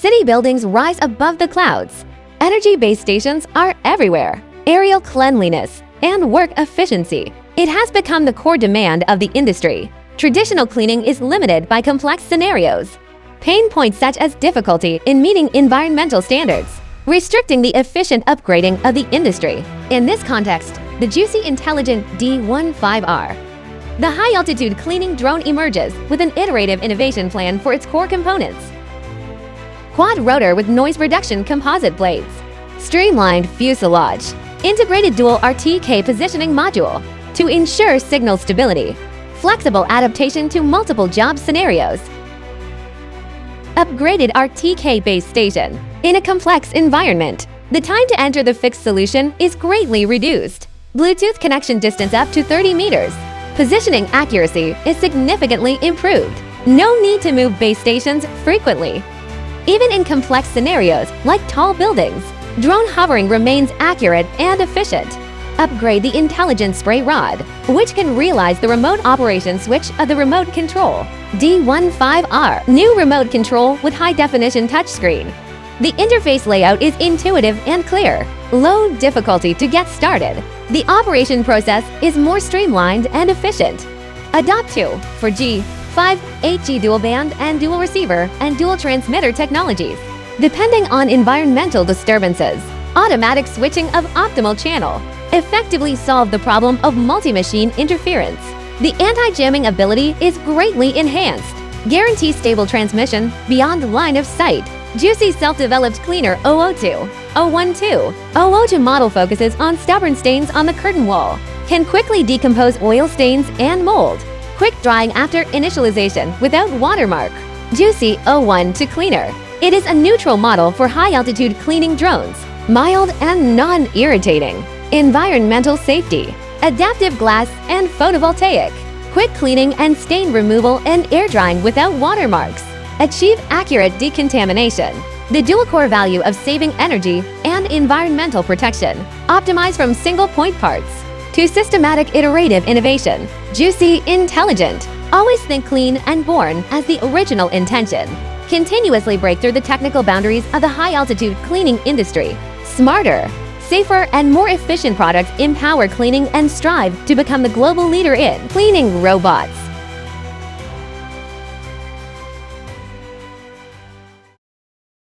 City buildings rise above the clouds. Energy base stations are everywhere. Aerial cleanliness and work efficiency. It has become the core demand of the industry. Traditional cleaning is limited by complex scenarios. Pain points such as difficulty in meeting environmental standards, restricting the efficient upgrading of the industry. In this context, the JIUSI Intelligent D15R, the high-altitude cleaning drone, emerges with an iterative innovation plan for its core components. Quad rotor with noise reduction composite blades, streamlined fuselage, integrated dual RTK positioning module to ensure signal stability, flexible adaptation to multiple job scenarios, upgraded RTK base station. In a complex environment, the time to enter the fixed solution is greatly reduced. Bluetooth connection distance up to 30 meters. Positioning accuracy is significantly improved. No need to move base stations frequently. Even in complex scenarios like tall buildings, drone hovering remains accurate and efficient. Upgrade the intelligent spray rod, which can realize the remote operation switch of the remote control. D15R, new remote control with high-definition touchscreen. The interface layout is intuitive and clear. Low difficulty to get started. The operation process is more streamlined and efficient. Adopt 2 for G, 5, 8G dual band and dual receiver and dual transmitter technologies. Depending on environmental disturbances, automatic switching of optimal channel effectively solve the problem of multi-machine interference. The anti-jamming ability is greatly enhanced. Guarantee stable transmission beyond line of sight. JIUSI self-developed cleaner 002, 012. 002 model focuses on stubborn stains on the curtain wall, can quickly decompose oil stains and mold. Quick drying after initialization without watermark. JIUSI 012 cleaner. It is a neutral model for high-altitude cleaning drones, mild and non-irritating. Environmental safety, adaptive glass and photovoltaic. Quick cleaning and stain removal and air drying without watermarks. Achieve accurate decontamination. The dual core value of saving energy and environmental protection. Optimize from single point parts to systematic iterative innovation. JIUSI Intelligent. Always think clean and born as the original intention. Continuously break through the technical boundaries of the high-altitude cleaning industry. Smarter, safer, and more efficient products empower cleaning and strive to become the global leader in cleaning robots.